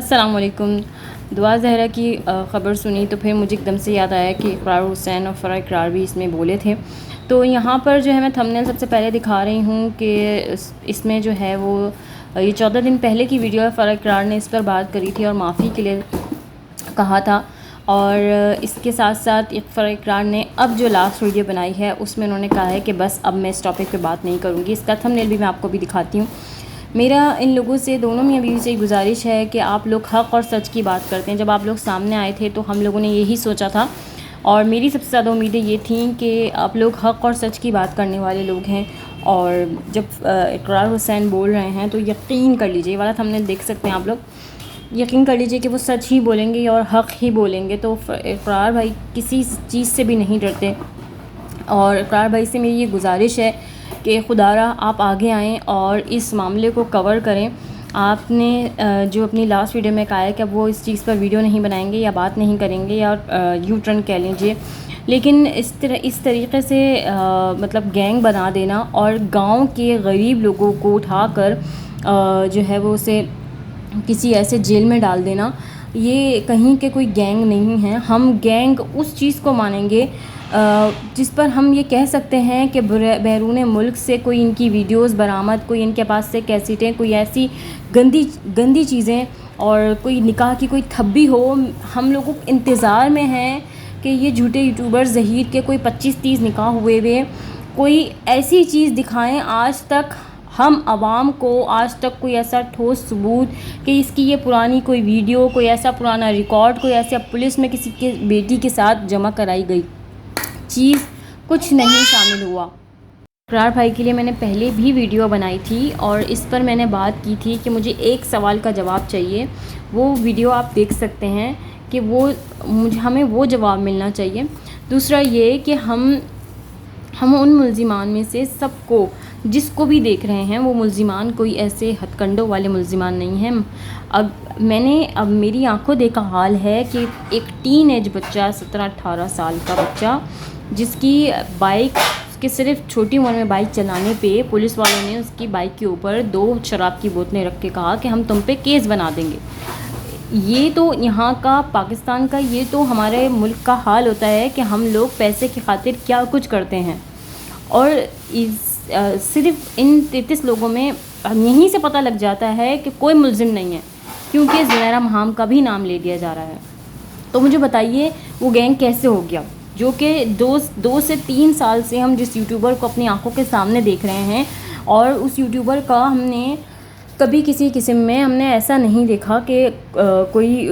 السلام علیکم۔ دعا زہرا کی خبر سنی تو پھر مجھے ایک دم سے یاد آیا کہ اقرار حسین اور فرح اقرار بھی اس میں بولے تھے۔ تو یہاں پر جو ہے میں تھمبنیل سب سے پہلے دکھا رہی ہوں کہ اس میں جو ہے وہ یہ 14 دن پہلے کی ویڈیو ہے۔ فرح اقرار نے اس پر بات کری تھی اور معافی کے لیے کہا تھا، اور اس کے ساتھ ساتھ فرح اقرار نے اب جو لاسٹ ویڈیو بنائی ہے اس میں انہوں نے کہا ہے کہ بس اب میں اس ٹاپک پہ بات نہیں کروں گی۔ اس کا تھمبنیل بھی میں آپ کو بھی دکھاتی ہوں۔ میرا ان لوگوں سے، دونوں میاں بیوی سے گزارش ہے کہ آپ لوگ حق اور سچ کی بات کرتے ہیں۔ جب آپ لوگ سامنے آئے تھے تو ہم لوگوں نے یہی سوچا تھا، اور میری سب سے زیادہ امیدیں یہ تھیں کہ آپ لوگ حق اور سچ کی بات کرنے والے لوگ ہیں، اور جب اقرار حسین بول رہے ہیں تو یقین کر لیجیے، یہ والا تھمبنیل دیکھ سکتے ہیں آپ لوگ، یقین کر لیجیے کہ وہ سچ ہی بولیں گے اور حق ہی بولیں گے۔ تو اقرار بھائی کسی چیز سے بھی نہیں ڈرتے، اور اقرار بھائی سے میری یہ گزارش ہے کہ خدا را آپ آگے آئیں اور اس معاملے کو کور کریں۔ آپ نے جو اپنی لاسٹ ویڈیو میں کہا ہے کہ اب وہ اس چیز پر ویڈیو نہیں بنائیں گے یا بات نہیں کریں گے یا یو ٹرن کہہ لیجیے، لیکن اس طریقے سے مطلب گینگ بنا دینا اور گاؤں کے غریب لوگوں کو اٹھا کر جو ہے وہ اسے کسی ایسے جیل میں ڈال دینا، یہ کہیں کہ کوئی گینگ نہیں ہے۔ ہم گینگ اس چیز کو مانیں گے جس پر ہم یہ کہہ سکتے ہیں کہ بیرون ملک سے کوئی ان کی ویڈیوز برآمد، کوئی ان کے پاس سے کیسٹیں، کوئی ایسی گندی چیزیں، اور کوئی نکاح کی کوئی تھبی ہو۔ ہم لوگوں انتظار میں ہیں کہ یہ جھوٹے یوٹیوبر ظہیر کے کوئی 25-30 نکاح ہوئے ہوئے کوئی ایسی چیز دکھائیں۔ آج تک ہم عوام کو آج تک کوئی ایسا ٹھوس ثبوت کہ اس کی یہ پرانی کوئی ویڈیو، کوئی ایسا پرانا ریکارڈ، کوئی ایسا پولیس میں کسی کے بیٹی کے ساتھ جمع کرائی گئی چیز کچھ نہیں شامل ہوا۔ اقرار بھائی کے لیے میں نے پہلے بھی ویڈیو بنائی تھی اور اس پر میں نے بات کی تھی کہ مجھے ایک سوال کا جواب چاہیے۔ وہ ویڈیو آپ دیکھ سکتے ہیں کہ ہمیں وہ جواب ملنا چاہیے۔ دوسرا یہ کہ ہم ان ملزمان میں سے سب کو، جس کو بھی دیکھ رہے ہیں، وہ ملزمان کوئی ایسے ہتھ کنڈوں والے ملزمان نہیں ہیں۔ اب میری آنکھوں دیکھا حال ہے کہ ایک ٹین ایج بچہ، 17-18 سال کا بچہ، جس کی بائک کے صرف چھوٹی عمر میں بائک چلانے پہ پولیس والوں نے اس کی بائک کے اوپر 2 شراب کی بوتلیں رکھ کے کہا کہ ہم تم پہ کیس بنا دیں گے۔ یہ تو یہاں کا، پاکستان کا، یہ تو ہمارے ملک کا حال ہوتا ہے کہ ہم لوگ پیسے کی خاطر کیا کچھ کرتے ہیں، اور صرف ان 33 لوگوں میں یہیں سے پتہ لگ جاتا ہے کہ کوئی ملزم نہیں ہے، کیونکہ زنیرہ مہام کا بھی نام لے دیا جا رہا ہے۔ تو مجھے بتائیے وہ گینگ کیسے ہو گیا، جو کہ 2 سے 3 سال سے ہم جس یوٹیوبر کو اپنی آنکھوں کے سامنے دیکھ رہے ہیں، اور اس یوٹیوبر کا ہم نے کبھی کسی قسم میں ہم نے ایسا نہیں دیکھا کہ کوئی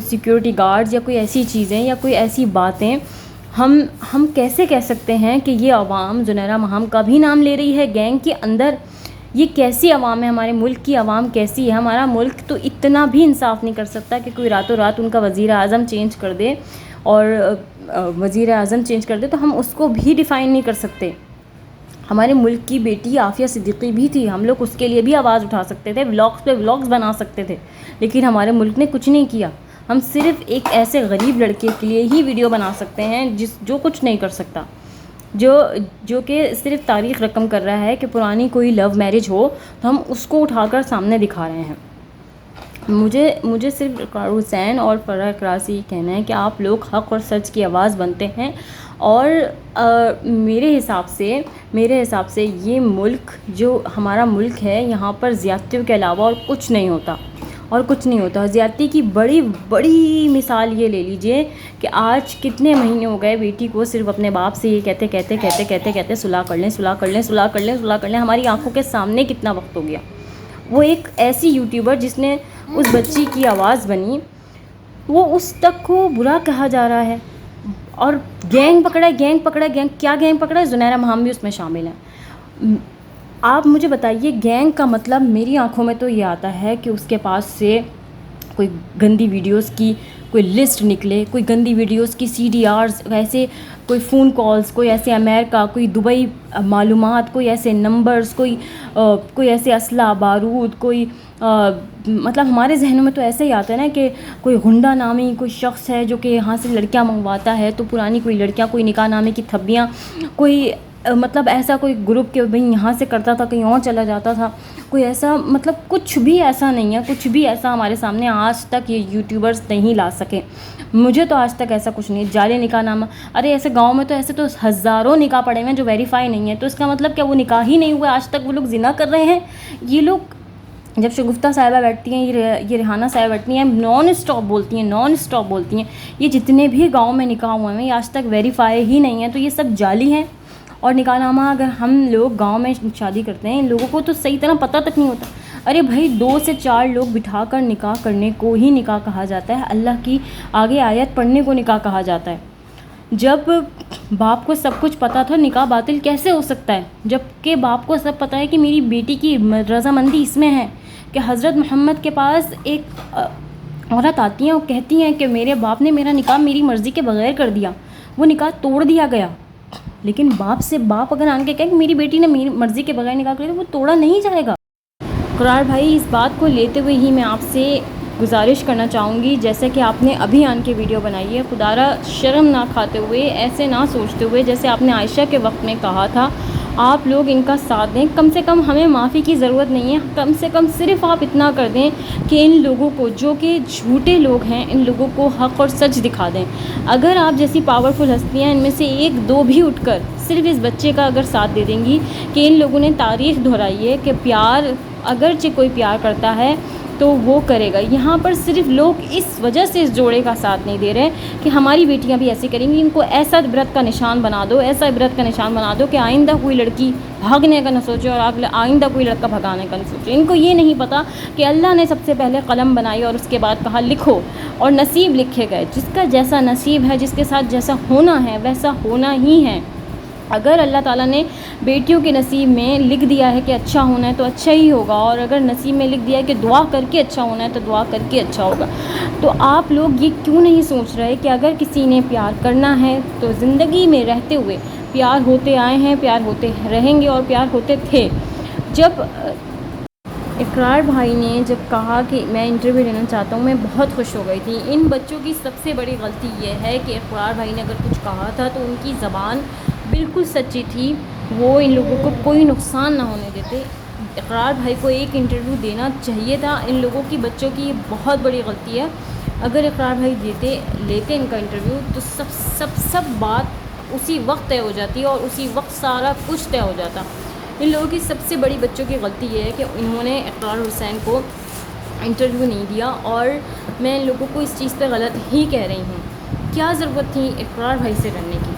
سیکیورٹی گارڈز یا کوئی ایسی چیزیں یا کوئی ایسی باتیں ہم کیسے کہہ سکتے ہیں کہ یہ عوام زنیرہ مہام کا بھی نام لے رہی ہے گینگ کے اندر؟ یہ کیسی عوام ہے؟ ہمارے ملک کی عوام کیسی ہے؟ ہمارا ملک تو اتنا بھی انصاف نہیں کر سکتا کہ کوئی راتوں رات ان کا وزیر اعظم چینج کر دے، اور وزیر اعظم چینج کر دے تو ہم اس کو بھی ڈیفائن نہیں کر سکتے۔ ہمارے ملک کی بیٹی عافیہ صدیقی بھی تھی، ہم لوگ اس کے لیے بھی آواز اٹھا سکتے تھے، ولاگز پہ ولاگز بنا سکتے تھے، لیکن ہمارے ملک نے کچھ نہیں کیا۔ ہم صرف ایک ایسے غریب لڑکے کے لیے ہی ویڈیو بنا سکتے ہیں جو کچھ نہیں کر سکتا، جو کہ صرف تاریخ رقم کر رہا ہے کہ پرانی کوئی لو میرج ہو تو ہم اس کو اٹھا کر سامنے دکھا رہے ہیں۔ مجھے صرف اقرار حسین اور فرح اقرار سے یہ کہنا ہے کہ آپ لوگ حق اور سچ کی آواز بنتے ہیں، اور میرے حساب سے یہ ملک جو ہمارا ملک ہے، یہاں پر زیادتیوں کے علاوہ اور کچھ نہیں ہوتا۔ زیادتی کی بڑی مثال یہ لے لیجئے کہ آج کتنے مہینے ہو گئے بیٹی کو صرف اپنے باپ سے یہ کہتے صلح کر لیں، ہماری آنکھوں کے سامنے کتنا وقت ہو گیا۔ وہ ایک ایسی یوٹیوبر جس نے اس بچی کی آواز بنی، وہ اس تک کو برا کہا جا رہا ہے، اور گینگ پکڑا ہے، کیا گینگ پکڑا ہے؟ زنیرہ مہام بھی اس میں شامل ہے۔ آپ مجھے بتائیے، گینگ کا مطلب میری آنکھوں میں تو یہ آتا ہے کہ اس کے پاس سے کوئی گندی ویڈیوز کی کوئی لسٹ نکلے، کوئی گندی ویڈیوز کی CDRs، ایسے کوئی فون کالز، کوئی ایسے امریکہ، کوئی دبئی معلومات، کوئی ایسے نمبرز، کوئی ایسے اسلحہ بارود، کوئی مطلب ہمارے ذہنوں میں تو ایسا ہی آتا ہے نا کہ کوئی غنڈہ نامی کوئی شخص ہے جو کہ یہاں سے لڑکیاں منگواتا ہے، تو پرانی کوئی لڑکیاں، کوئی نکاح نامے کی تھبیاں، کوئی مطلب ایسا کوئی گروپ کہ بھئی یہاں سے کرتا تھا کہیں اور چلا جاتا تھا، کوئی ایسا مطلب کچھ بھی ایسا نہیں ہے، کچھ بھی ایسا ہمارے سامنے آج تک یہ یوٹیوبرز نہیں لا سکے. مجھے تو آج تک ایسا کچھ نہیں. جعلی نکاح نامہ، ارے ایسے گاؤں میں تو ایسے تو ہزاروں نکاح پڑے ہوئے ہیں جو ویریفائی نہیں ہیں، تو اس کا مطلب کیا وہ نکاح ہی نہیں ہوا؟ آج تک وہ لوگ زنا کر رہے ہیں. یہ لوگ جب شگفتہ صاحبہ بیٹھتی ہیں، یہ ریحانہ صاحبہ بیٹھتی ہیں، نان اسٹاپ بولتی ہیں یہ جتنے بھی گاؤں میں نکاح ہوئے ہیں یہ آج تک ویریفائی ہی نہیں ہیں، تو یہ سب جعلی ہیں. اور نکاح نامہ اگر ہم لوگ گاؤں میں شادی کرتے ہیں، ان لوگوں کو تو صحیح طرح پتہ تک نہیں ہوتا. ارے بھائی 2 سے 4 لوگ بٹھا کر نکاح کرنے کو ہی نکاح کہا جاتا ہے. اللہ کی آگے آیت پڑھنے کو نکاح کہا جاتا ہے. جب باپ کو سب کچھ پتہ تھا، نکاح باطل کیسے ہو سکتا ہے؟ جب کہ باپ کو سب پتہ ہے کہ میری بیٹی کی رضامندی اس میں ہے کہ حضرت محمد کے پاس ایک عورت آتی ہیں اور کہتی ہیں کہ میرے باپ نے میرا نکاح میری مرضی کے بغیر کر دیا، وہ نکاح توڑ دیا گیا. لیکن باپ اگر آن کے کہے کہ میری بیٹی نے میری مرضی کے بغیر نکاح کر دیا، وہ توڑا نہیں جائے گا. اقرار بھائی، اس بات کو لیتے ہوئے ہی میں آپ سے گزارش کرنا چاہوں گی، جیسے کہ آپ نے ابھی آن کے ویڈیو بنائی ہے، خدا را شرم نہ کھاتے ہوئے، ایسے نہ سوچتے ہوئے جیسے آپ نے عائشہ کے وقت میں کہا تھا، آپ لوگ ان کا ساتھ دیں. کم سے کم ہمیں معافی کی ضرورت نہیں ہے، کم سے کم صرف آپ اتنا کر دیں کہ ان لوگوں کو، جو کہ جھوٹے لوگ ہیں، ان لوگوں کو حق اور سچ دکھا دیں. اگر آپ جیسی پاورفل ہستیاں ان میں سے 1-2 بھی اٹھ کر صرف اس بچے کا اگر ساتھ دے دیں گی کہ ان لوگوں نے تاریخ دہرائی ہے کہ پیار، اگرچہ کوئی پیار کرتا ہے تو وہ کرے گا. یہاں پر صرف لوگ اس وجہ سے اس جوڑے کا ساتھ نہیں دے رہے کہ ہماری بیٹیاں بھی ایسی کریں گی. ان کو ایسا عبرت کا نشان بنا دو، ایسا عبرت کا نشان بنا دو کہ آئندہ کوئی لڑکی بھاگنے کا نہ سوچے اور آئندہ کوئی لڑکا بھگانے کا نہ سوچے. ان کو یہ نہیں پتہ کہ اللہ نے سب سے پہلے قلم بنائی اور اس کے بعد کہا لکھو، اور نصیب لکھے گئے. جس کا جیسا نصیب ہے، جس کے ساتھ جیسا ہونا ہے ویسا ہونا ہی ہے. اگر اللہ تعالیٰ نے بیٹیوں کے نصیب میں لکھ دیا ہے کہ اچھا ہونا ہے تو اچھا ہی ہوگا، اور اگر نصیب میں لکھ دیا ہے کہ دعا کر کے اچھا ہونا ہے تو دعا کر کے اچھا ہوگا. تو آپ لوگ یہ کیوں نہیں سوچ رہے کہ اگر کسی نے پیار کرنا ہے تو زندگی میں رہتے ہوئے پیار ہوتے آئے ہیں، پیار ہوتے رہیں گے اور پیار ہوتے تھے. جب اقرار بھائی نے جب کہا کہ میں انٹرویو لینا چاہتا ہوں، میں بہت خوش ہو گئی تھی. ان بچوں کی سب سے بڑی غلطی یہ ہے کہ اقرار بھائی نے اگر کچھ کہا تھا تو ان کی زبان بالکل سچی تھی، وہ ان لوگوں کو کوئی نقصان نہ ہونے دیتے. اقرار بھائی کو ایک انٹرویو دینا چاہیے تھا. ان لوگوں کی، بچوں کی یہ بہت بڑی غلطی ہے. اگر اقرار بھائی لیتے ان کا انٹرویو تو سب بات اسی وقت طے ہو جاتی اور اسی وقت سارا کچھ طے ہو جاتا. ان لوگوں کی سب سے بڑی بچوں کی غلطی یہ ہے کہ انہوں نے اقرار حسین کو انٹرویو نہیں دیا، اور میں ان لوگوں کو اس چیز پہ غلط ہی کہہ رہی ہوں. کیا ضرورت تھی اقرار بھائی سے لڑنے کی؟